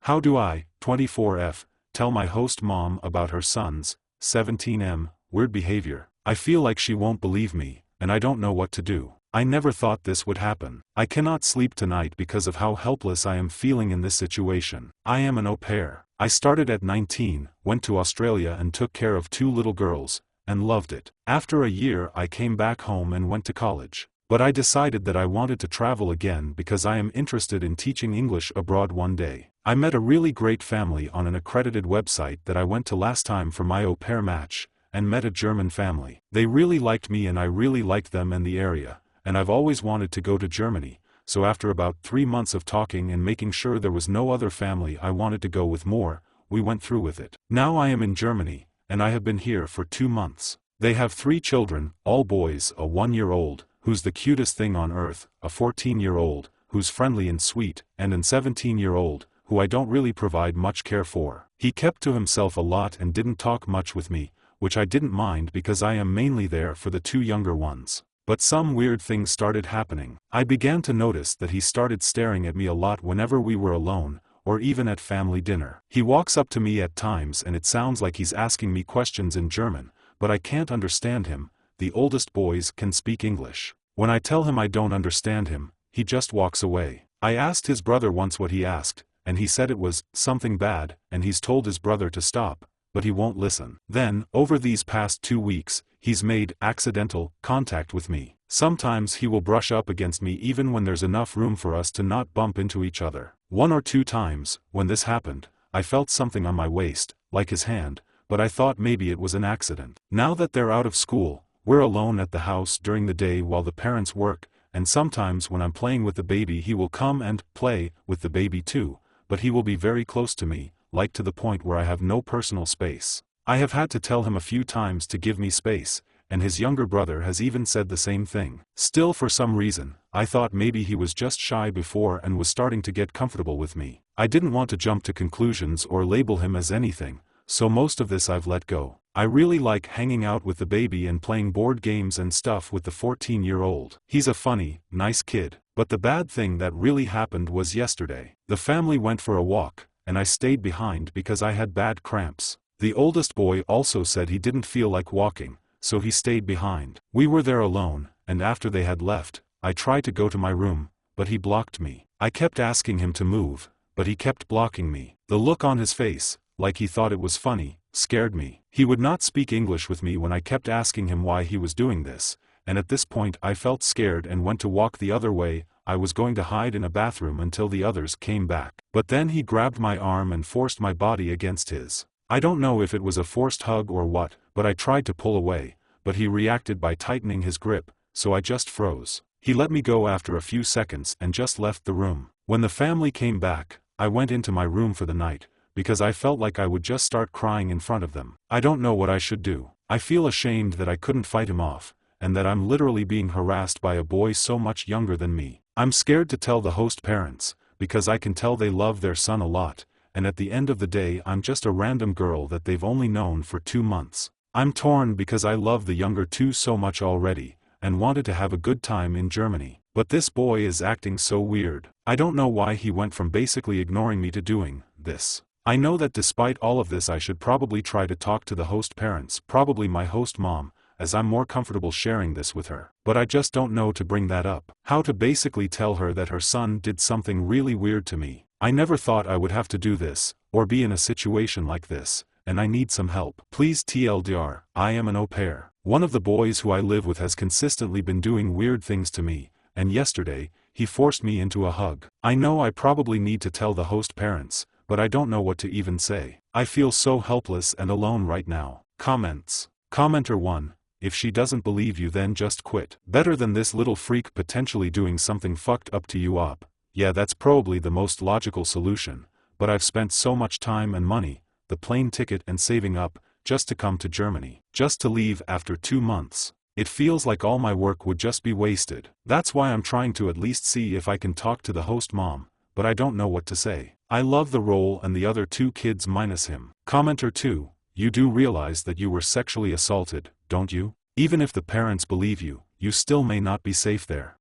How do I, 24F, tell my host mom about her son's, 17M, weird behavior? I feel like she won't believe me, and I don't know what to do. I never thought this would happen. I cannot sleep tonight because of how helpless I am feeling in this situation. I am an au pair. I started at 19, went to Australia and took care of 2 little girls, and loved it. After a year I came back home and went to college. But I decided that I wanted to travel again because I am interested in teaching English abroad one day. I met a really great family on an accredited website that I went to last time for my au pair match, and met a German family. They really liked me and I really liked them and the area, and I've always wanted to go to Germany, so after about 3 months of talking and making sure there was no other family I wanted to go with more, we went through with it. Now I am in Germany, and I have been here for 2 months. They have 3 children, all boys, a 1-year-old, who's the cutest thing on earth, a 14-year-old, who's friendly and sweet, and an 17-year-old, who I don't really provide much care for. He kept to himself a lot and didn't talk much with me, which I didn't mind because I am mainly there for the 2 younger ones. But some weird things started happening. I began to notice that he started staring at me a lot whenever we were alone, or even at family dinner. He walks up to me at times and it sounds like he's asking me questions in German, but I can't understand him. The oldest boys can speak English. When I tell him I don't understand him, he just walks away. I asked his brother once what he asked, and he said it was something bad, and he's told his brother to stop, but he won't listen. Then, over these past 2 weeks, he's made accidental contact with me. Sometimes he will brush up against me even when there's enough room for us to not bump into each other. 1 or 2 times, when this happened, I felt something on my waist, like his hand, but I thought maybe it was an accident. Now that they're out of school, we're alone at the house during the day while the parents work, and sometimes when I'm playing with the baby he will come and play with the baby too, but he will be very close to me, like to the point where I have no personal space. I have had to tell him a few times to give me space, and his younger brother has even said the same thing. Still, for some reason, I thought maybe he was just shy before and was starting to get comfortable with me. I didn't want to jump to conclusions or label him as anything, so most of this I've let go. I really like hanging out with the baby and playing board games and stuff with the 14-year-old. He's a funny, nice kid. But the bad thing that really happened was yesterday. The family went for a walk, and I stayed behind because I had bad cramps. The oldest boy also said he didn't feel like walking, so he stayed behind. We were there alone, and after they had left, I tried to go to my room, but he blocked me. I kept asking him to move, but he kept blocking me. The look on his face, like he thought it was funny, scared me. He would not speak English with me when I kept asking him why he was doing this, and at this point I felt scared and went to walk the other way. I was going to hide in a bathroom until the others came back. But then he grabbed my arm and forced my body against his. I don't know if it was a forced hug or what, but I tried to pull away, but he reacted by tightening his grip, so I just froze. He let me go after a few seconds and just left the room. When the family came back, I went into my room for the night, because I felt like I would just start crying in front of them. I don't know what I should do. I feel ashamed that I couldn't fight him off, and that I'm literally being harassed by a boy so much younger than me. I'm scared to tell the host parents, because I can tell they love their son a lot, and at the end of the day I'm just a random girl that they've only known for 2 months. I'm torn because I love the younger 2 so much already, and wanted to have a good time in Germany. But this boy is acting so weird. I don't know why he went from basically ignoring me to doing this. I know that despite all of this I should probably try to talk to the host parents, probably my host mom, as I'm more comfortable sharing this with her. But I just don't know to bring that up. How to basically tell her that her son did something really weird to me. I never thought I would have to do this, or be in a situation like this, and I need some help. Please TLDR, I am an au pair. One of the boys who I live with has consistently been doing weird things to me, and yesterday, he forced me into a hug. I know I probably need to tell the host parents, but I don't know what to even say. I feel so helpless and alone right now. Comments. Commenter 1. If she doesn't believe you then just quit. Better than this little freak potentially doing something fucked up to you up. Yeah, that's probably the most logical solution, but I've spent so much time and money, the plane ticket and saving up, just to come to Germany. Just to leave after 2 months. It feels like all my work would just be wasted. That's why I'm trying to at least see if I can talk to the host mom, but I don't know what to say. I love the role and the other 2 kids minus him. Commenter 2. You do realize that you were sexually assaulted, don't you? Even if the parents believe you, you still may not be safe there.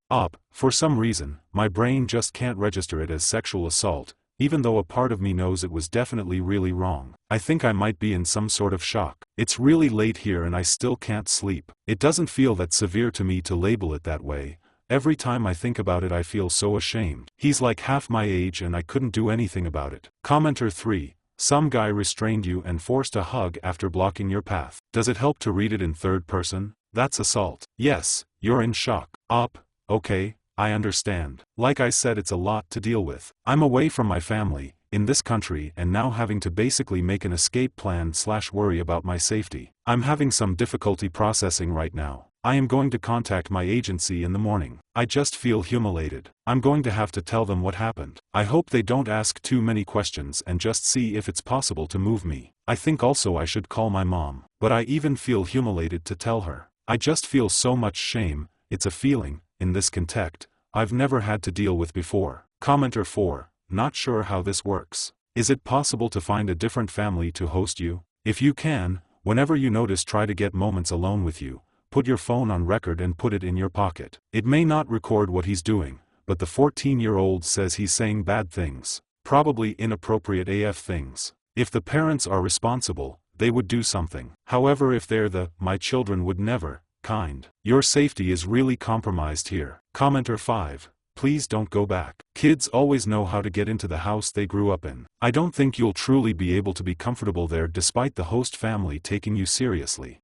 For some reason, my brain just can't register it as sexual assault, even though a part of me knows it was definitely really wrong. I think I might be in some sort of shock. It's really late here and I still can't sleep. It doesn't feel that severe to me to label it that way. Every time I think about it I feel so ashamed. He's like half my age and I couldn't do anything about it. Commenter 3. Some guy restrained you and forced a hug after blocking your path. Does it help to read it in third person? That's assault. Yes, you're in shock. Okay, I understand. Like I said, it's a lot to deal with. I'm away from my family, in this country, and now having to basically make an escape plan / worry about my safety. I'm having some difficulty processing right now. I am going to contact my agency in the morning. I just feel humiliated. I'm going to have to tell them what happened. I hope they don't ask too many questions and just see if it's possible to move me. I think also I should call my mom. But I even feel humiliated to tell her. I just feel so much shame. It's a feeling, in this context, I've never had to deal with before. Commenter 4. Not sure how this works. Is it possible to find a different family to host you? If you can, whenever you notice, try to get moments alone with you. Put your phone on record and put it in your pocket. It may not record what he's doing, but the 14-year-old says he's saying bad things. Probably inappropriate AF things. If the parents are responsible, they would do something. However, if they're the "my children would never" kind, your safety is really compromised here. Commenter 5. Please don't go back. Kids always know how to get into the house they grew up in. I don't think you'll truly be able to be comfortable there despite the host family taking you seriously.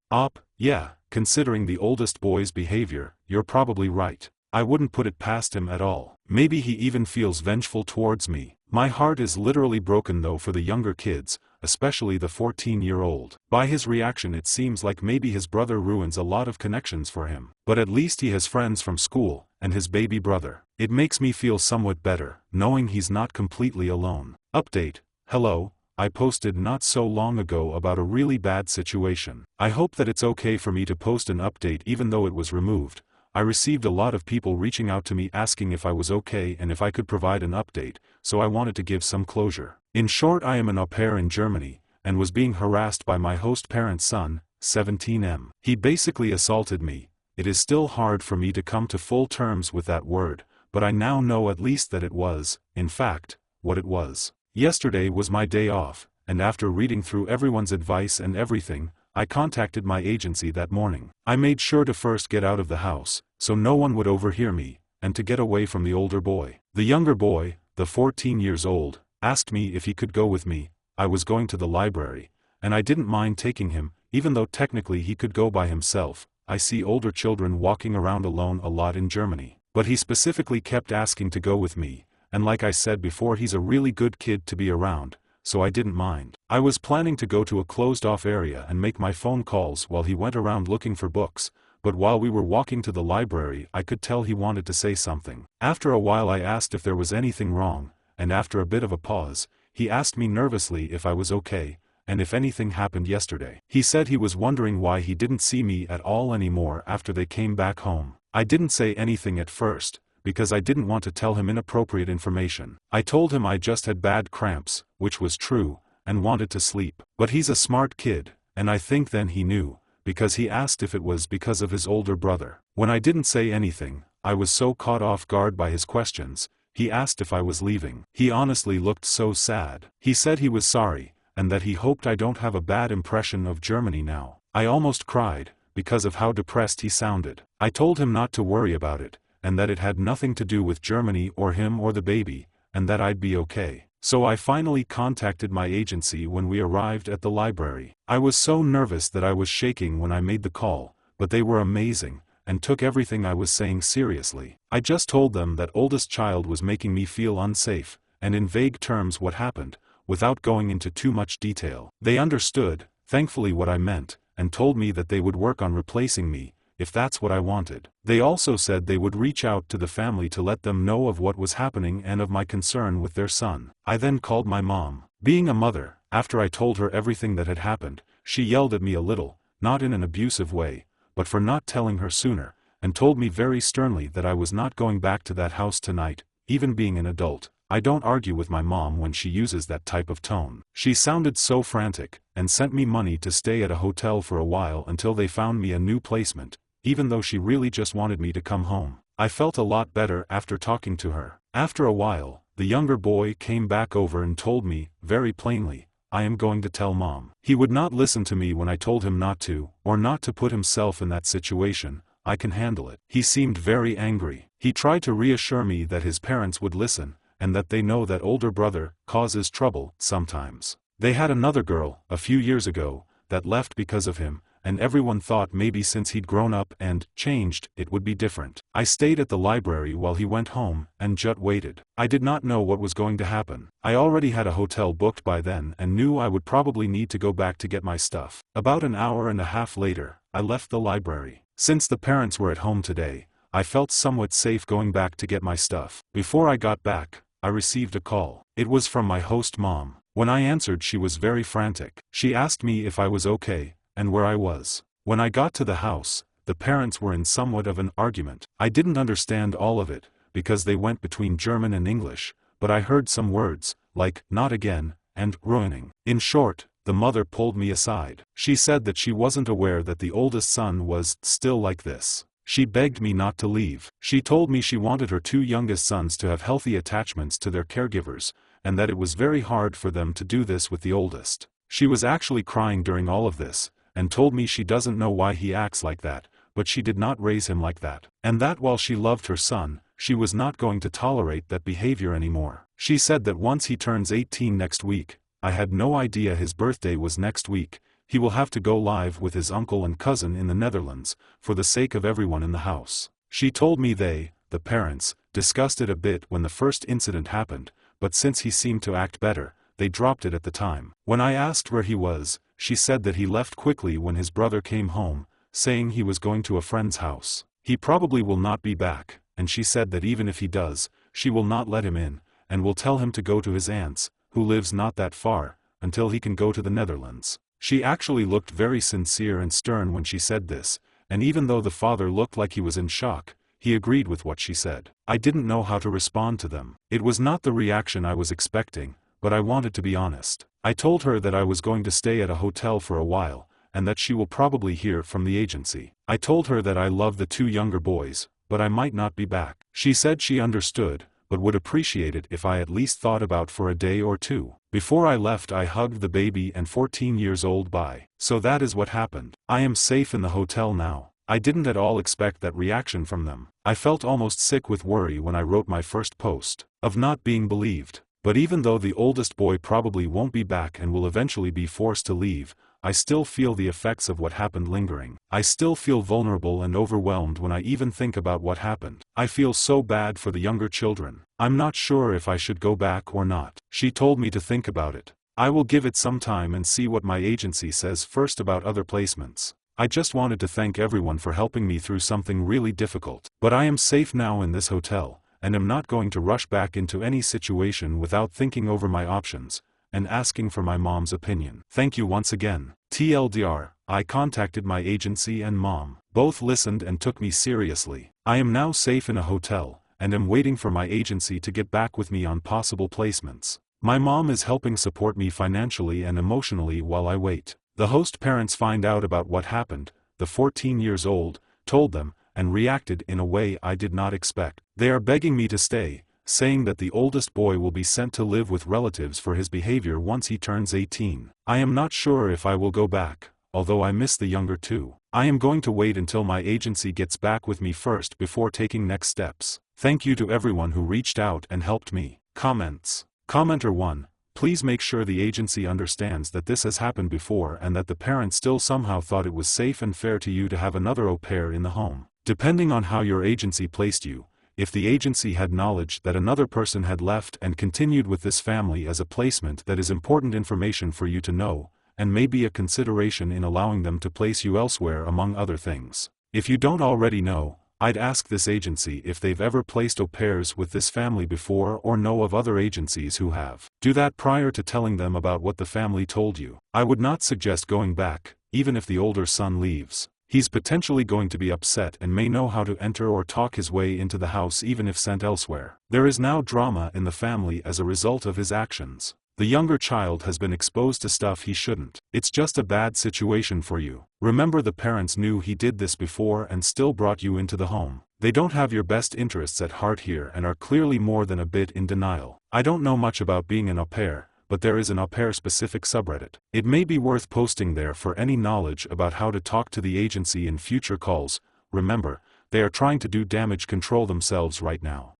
Yeah, considering the oldest boy's behavior, you're probably right. I wouldn't put it past him at all. Maybe he even feels vengeful towards me. My heart is literally broken though for the younger kids, especially the 14-year-old. By his reaction it seems like maybe his brother ruins a lot of connections for him. But at least he has friends from school, and his baby brother. It makes me feel somewhat better, knowing he's not completely alone. Update. Hello, I posted not so long ago about a really bad situation. I hope that it's okay for me to post an update even though it was removed. I received a lot of people reaching out to me asking if I was okay and if I could provide an update, so I wanted to give some closure. In short, I am an au pair in Germany, and was being harassed by my host parent's son, 17M. He basically assaulted me. It is still hard for me to come to full terms with that word, but I now know at least that it was, in fact, what it was. Yesterday was my day off, and after reading through everyone's advice and everything, I contacted my agency that morning. I made sure to first get out of the house, so no one would overhear me, and to get away from the older boy. The younger boy, the 14 years old, asked me if he could go with me. I was going to the library, and I didn't mind taking him, even though technically he could go by himself. I see older children walking around alone a lot in Germany. But he specifically kept asking to go with me, and like I said before, he's a really good kid to be around, so I didn't mind. I was planning to go to a closed-off area and make my phone calls while he went around looking for books, but while we were walking to the library I could tell he wanted to say something. After a while I asked if there was anything wrong, and after a bit of a pause, he asked me nervously if I was okay, and if anything happened yesterday. He said he was wondering why he didn't see me at all anymore after they came back home. I didn't say anything at first, because I didn't want to tell him inappropriate information. I told him I just had bad cramps, which was true, and wanted to sleep. But he's a smart kid, and I think then he knew, because he asked if it was because of his older brother. When I didn't say anything, I was so caught off guard by his questions. He asked if I was leaving. He honestly looked so sad. He said he was sorry, and that he hoped I don't have a bad impression of Germany now. I almost cried, because of how depressed he sounded. I told him not to worry about it, and that it had nothing to do with Germany or him or the baby, and that I'd be okay. So I finally contacted my agency when we arrived at the library. I was so nervous that I was shaking when I made the call, but they were amazing, and took everything I was saying seriously. I just told them that oldest child was making me feel unsafe, and in vague terms what happened, without going into too much detail. They understood, thankfully, what I meant, and told me that they would work on replacing me, if that's what I wanted. They also said they would reach out to the family to let them know of what was happening and of my concern with their son. I then called my mom. Being a mother, after I told her everything that had happened, she yelled at me a little, not in an abusive way, but for not telling her sooner, and told me very sternly that I was not going back to that house tonight. Even being an adult, I don't argue with my mom when she uses that type of tone. She sounded so frantic, and sent me money to stay at a hotel for a while until they found me a new placement, even though she really just wanted me to come home. I felt a lot better after talking to her. After a while, the younger boy came back over and told me, very plainly, I am going to tell Mom. He would not listen to me when I told him not to, or not to put himself in that situation. I can handle it. He seemed very angry. He tried to reassure me that his parents would listen, and that they know that older brother causes trouble sometimes. They had another girl, a few years ago, that left because of him, and everyone thought maybe since he'd grown up and changed, it would be different. I stayed at the library while he went home, and just waited. I did not know what was going to happen. I already had a hotel booked by then and knew I would probably need to go back to get my stuff. About an hour and a half later, I left the library. Since the parents were at home today, I felt somewhat safe going back to get my stuff. Before I got back, I received a call. It was from my host mom. When I answered, she was very frantic. She asked me if I was okay, and where I was. When I got to the house, the parents were in somewhat of an argument. I didn't understand all of it, because they went between German and English, but I heard some words, like, not again, and ruining. In short, the mother pulled me aside. She said that she wasn't aware that the oldest son was still like this. She begged me not to leave. She told me she wanted her two youngest sons to have healthy attachments to their caregivers, and that it was very hard for them to do this with the oldest. She was actually crying during all of this, and told me she doesn't know why he acts like that, but she did not raise him like that. And that while she loved her son, she was not going to tolerate that behavior anymore. She said that once he turns 18 next week, I had no idea his birthday was next week, he will have to go live with his uncle and cousin in the Netherlands, for the sake of everyone in the house. She told me they, the parents, discussed it a bit when the first incident happened, but since he seemed to act better, they dropped it at the time. When I asked where he was, she said that he left quickly when his brother came home, saying he was going to a friend's house. He probably will not be back, and she said that even if he does, she will not let him in, and will tell him to go to his aunt's, who lives not that far, until he can go to the Netherlands. She actually looked very sincere and stern when she said this, and even though the father looked like he was in shock, he agreed with what she said. I didn't know how to respond to them. It was not the reaction I was expecting, but I wanted to be honest. I told her that I was going to stay at a hotel for a while, and that she will probably hear from the agency. I told her that I love the two younger boys, but I might not be back. She said she understood, but would appreciate it if I at least thought about for a day or two. Before I left, I hugged the baby and 14 years old bye. So that is what happened. I am safe in the hotel now. I didn't at all expect that reaction from them. I felt almost sick with worry when I wrote my first post, of not being believed. But even though the oldest boy probably won't be back and will eventually be forced to leave, I still feel the effects of what happened lingering. I still feel vulnerable and overwhelmed when I even think about what happened. I feel so bad for the younger children. I'm not sure if I should go back or not. She told me to think about it. I will give it some time and see what my agency says first about other placements. I just wanted to thank everyone for helping me through something really difficult. But I am safe now in this hotel, and am not going to rush back into any situation without thinking over my options, and asking for my mom's opinion. Thank you once again. TLDR, I contacted my agency and mom. Both listened and took me seriously. I am now safe in a hotel, and am waiting for my agency to get back with me on possible placements. My mom is helping support me financially and emotionally while I wait. The host parents find out about what happened, the 14 years old, told them, and reacted in a way I did not expect. They are begging me to stay, saying that the oldest boy will be sent to live with relatives for his behavior once he turns 18. I am not sure if I will go back, although I miss the younger two. I am going to wait until my agency gets back with me first before taking next steps. Thank you to everyone who reached out and helped me. Comments. Commenter 1. Please make sure the agency understands that this has happened before and that the parents still somehow thought it was safe and fair to you to have another au pair in the home. Depending on how your agency placed you, if the agency had knowledge that another person had left and continued with this family as a placement, that is important information for you to know, and may be a consideration in allowing them to place you elsewhere among other things. If you don't already know, I'd ask this agency if they've ever placed au pairs with this family before or know of other agencies who have. Do that prior to telling them about what the family told you. I would not suggest going back, even if the older son leaves. He's potentially going to be upset and may know how to enter or talk his way into the house even if sent elsewhere. There is now drama in the family as a result of his actions. The younger child has been exposed to stuff he shouldn't. It's just a bad situation for you. Remember, the parents knew he did this before and still brought you into the home. They don't have your best interests at heart here and are clearly more than a bit in denial. I don't know much about being an au pair, but there is an au pair specific subreddit. It may be worth posting there for any knowledge about how to talk to the agency in future calls. Remember, they are trying to do damage control themselves right now.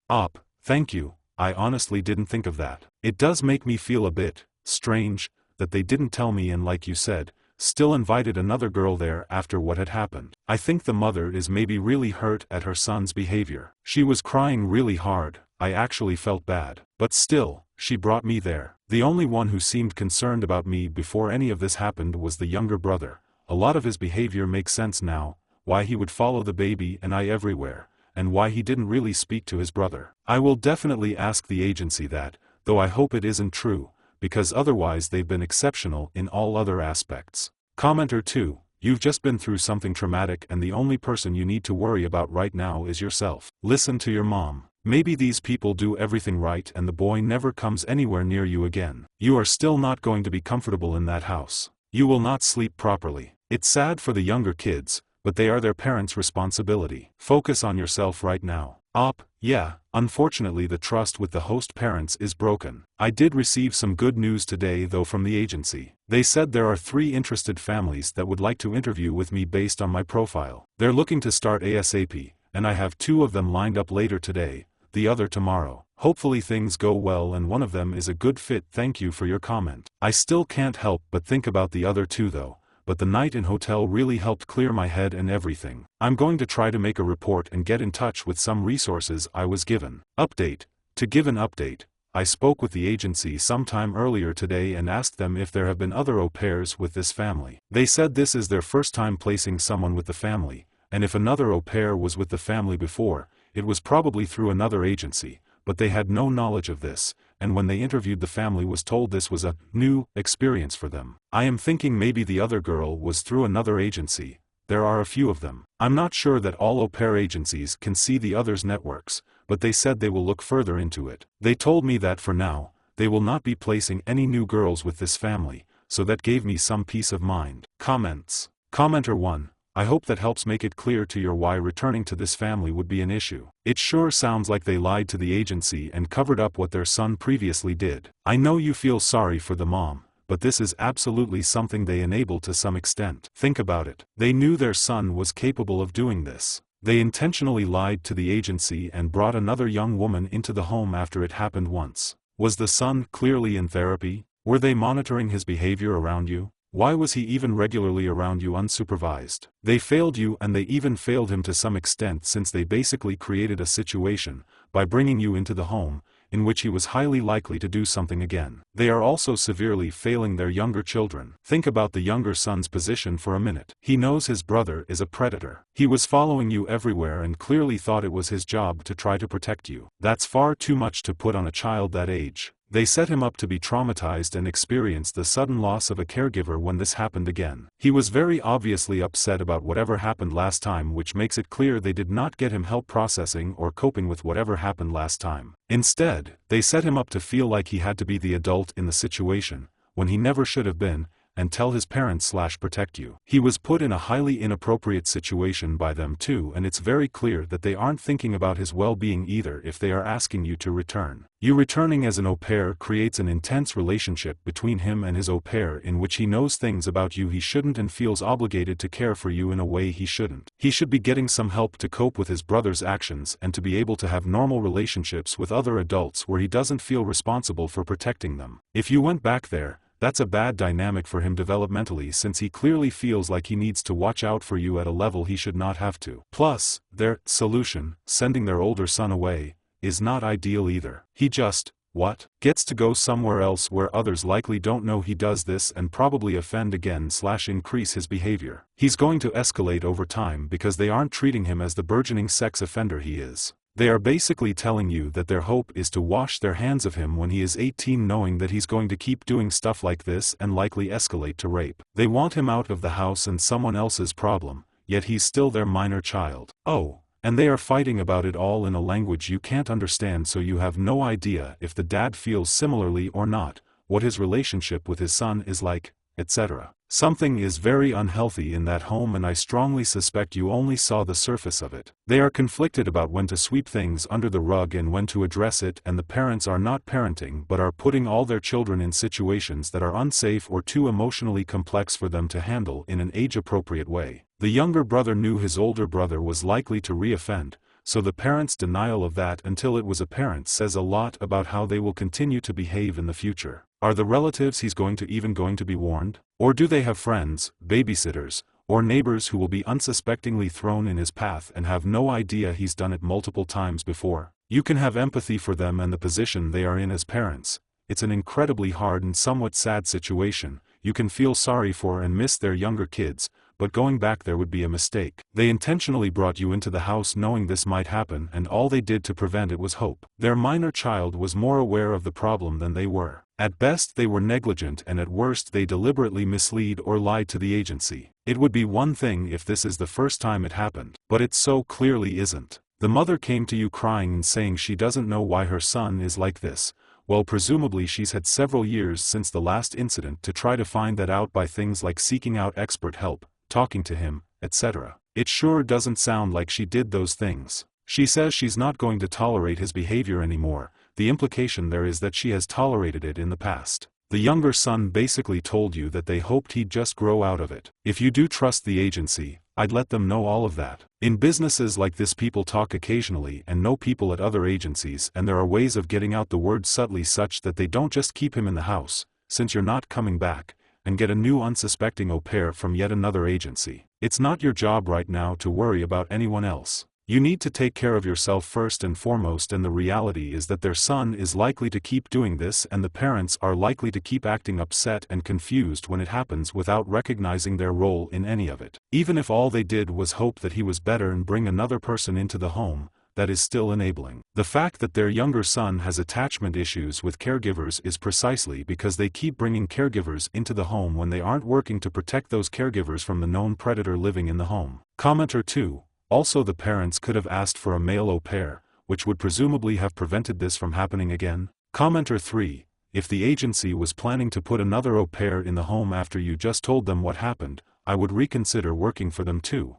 Thank you, I honestly didn't think of that. It does make me feel a bit strange that they didn't tell me and, like you said, still invited another girl there after what had happened. I think the mother is maybe really hurt at her son's behavior. She was crying really hard. I actually felt bad. But still, she brought me there. The only one who seemed concerned about me before any of this happened was the younger brother. A lot of his behavior makes sense now, why he would follow the baby and I everywhere, and why he didn't really speak to his brother. I will definitely ask the agency that, though I hope it isn't true, because otherwise they've been exceptional in all other aspects. Commenter 2, you've just been through something traumatic and the only person you need to worry about right now is yourself. Listen to your mom. Maybe these people do everything right and the boy never comes anywhere near you again. You are still not going to be comfortable in that house. You will not sleep properly. It's sad for the younger kids, but they are their parents' responsibility. Focus on yourself right now. Yeah, unfortunately the trust with the host parents is broken. I did receive some good news today though from the agency. They said there are 3 interested families that would like to interview with me based on my profile. They're looking to start ASAP, and I have 2 of them lined up later today, the other tomorrow. Hopefully things go well and one of them is a good fit. Thank you for your comment. I still can't help but think about the other 2 though. But the night in hotel really helped clear my head and everything. I'm going to try to make a report and get in touch with some resources I was given. To give an update, I spoke with the agency sometime earlier today and asked them if there have been other au pairs with this family. They said this is their first time placing someone with the family, and if another au pair was with the family before, it was probably through another agency, but they had no knowledge of this, and when they interviewed the family was told this was a new experience for them. I am thinking maybe the other girl was through another agency. There are a few of them. I'm not sure that all au pair agencies can see the others' networks, but they said they will look further into it. They told me that for now, they will not be placing any new girls with this family, so that gave me some peace of mind. Comments. Commenter 1. I hope that helps make it clear to you why returning to this family would be an issue. It sure sounds like they lied to the agency and covered up what their son previously did. I know you feel sorry for the mom, but this is absolutely something they enabled to some extent. Think about it. They knew their son was capable of doing this. They intentionally lied to the agency and brought another young woman into the home after it happened once. Was the son clearly in therapy? Were they monitoring his behavior around you? Why was he even regularly around you unsupervised? They failed you and they even failed him to some extent since they basically created a situation, by bringing you into the home, in which he was highly likely to do something again. They are also severely failing their younger children. Think about the younger son's position for a minute. He knows his brother is a predator. He was following you everywhere and clearly thought it was his job to try to protect you. That's far too much to put on a child that age. They set him up to be traumatized and experience the sudden loss of a caregiver when this happened again. He was very obviously upset about whatever happened last time, which makes it clear they did not get him help processing or coping with whatever happened last time. Instead, they set him up to feel like he had to be the adult in the situation, when he never should have been, and tell his parents/protect you. He was put in a highly inappropriate situation by them too, and it's very clear that they aren't thinking about his well-being either if they are asking you to return. You returning as an au pair creates an intense relationship between him and his au pair in which he knows things about you he shouldn't and feels obligated to care for you in a way he shouldn't. He should be getting some help to cope with his brother's actions and to be able to have normal relationships with other adults where he doesn't feel responsible for protecting them. If you went back there, that's a bad dynamic for him developmentally since he clearly feels like he needs to watch out for you at a level he should not have to. Plus, their solution, sending their older son away, is not ideal either. He just, gets to go somewhere else where others likely don't know he does this and probably offend again/increase his behavior. He's going to escalate over time because they aren't treating him as the burgeoning sex offender he is. They are basically telling you that their hope is to wash their hands of him when he is 18, knowing that he's going to keep doing stuff like this and likely escalate to rape. They want him out of the house and someone else's problem, yet he's still their minor child. Oh, and they are fighting about it all in a language you can't understand, so you have no idea if the dad feels similarly or not, what his relationship with his son is like, etc. Something is very unhealthy in that home, and I strongly suspect you only saw the surface of it. They are conflicted about when to sweep things under the rug and when to address it, and the parents are not parenting but are putting all their children in situations that are unsafe or too emotionally complex for them to handle in an age-appropriate way. The younger brother knew his older brother was likely to re-offend, so the parents' denial of that until it was apparent says a lot about how they will continue to behave in the future. Are the relatives he's going to be warned? Or do they have friends, babysitters, or neighbors who will be unsuspectingly thrown in his path and have no idea he's done it multiple times before? You can have empathy for them and the position they are in as parents. It's an incredibly hard and somewhat sad situation. You can feel sorry for and miss their younger kids, but going back there would be a mistake. They intentionally brought you into the house knowing this might happen, and all they did to prevent it was hope. Their minor child was more aware of the problem than they were. At best they were negligent, and at worst they deliberately mislead or lied to the agency. It would be one thing if this is the first time it happened, but it so clearly isn't. The mother came to you crying and saying she doesn't know why her son is like this. Well, presumably she's had several years since the last incident to try to find that out by things like seeking out expert help, talking to him, etc. It sure doesn't sound like she did those things. She says she's not going to tolerate his behavior anymore. The implication there is that she has tolerated it in the past. The younger son basically told you that they hoped he'd just grow out of it. If you do trust the agency, I'd let them know all of that. In businesses like this, people talk occasionally and know people at other agencies, and there are ways of getting out the word subtly such that they don't just keep him in the house, since you're not coming back, and get a new unsuspecting au pair from yet another agency. It's not your job right now to worry about anyone else. You need to take care of yourself first and foremost, and the reality is that their son is likely to keep doing this, and the parents are likely to keep acting upset and confused when it happens without recognizing their role in any of it. Even if all they did was hope that he was better and bring another person into the home, that is still enabling. The fact that their younger son has attachment issues with caregivers is precisely because they keep bringing caregivers into the home when they aren't working to protect those caregivers from the known predator living in the home. Commenter 2. Also, the parents could have asked for a male au pair, which would presumably have prevented this from happening again. Commenter 3. If the agency was planning to put another au pair in the home after you just told them what happened, I would reconsider working for them too.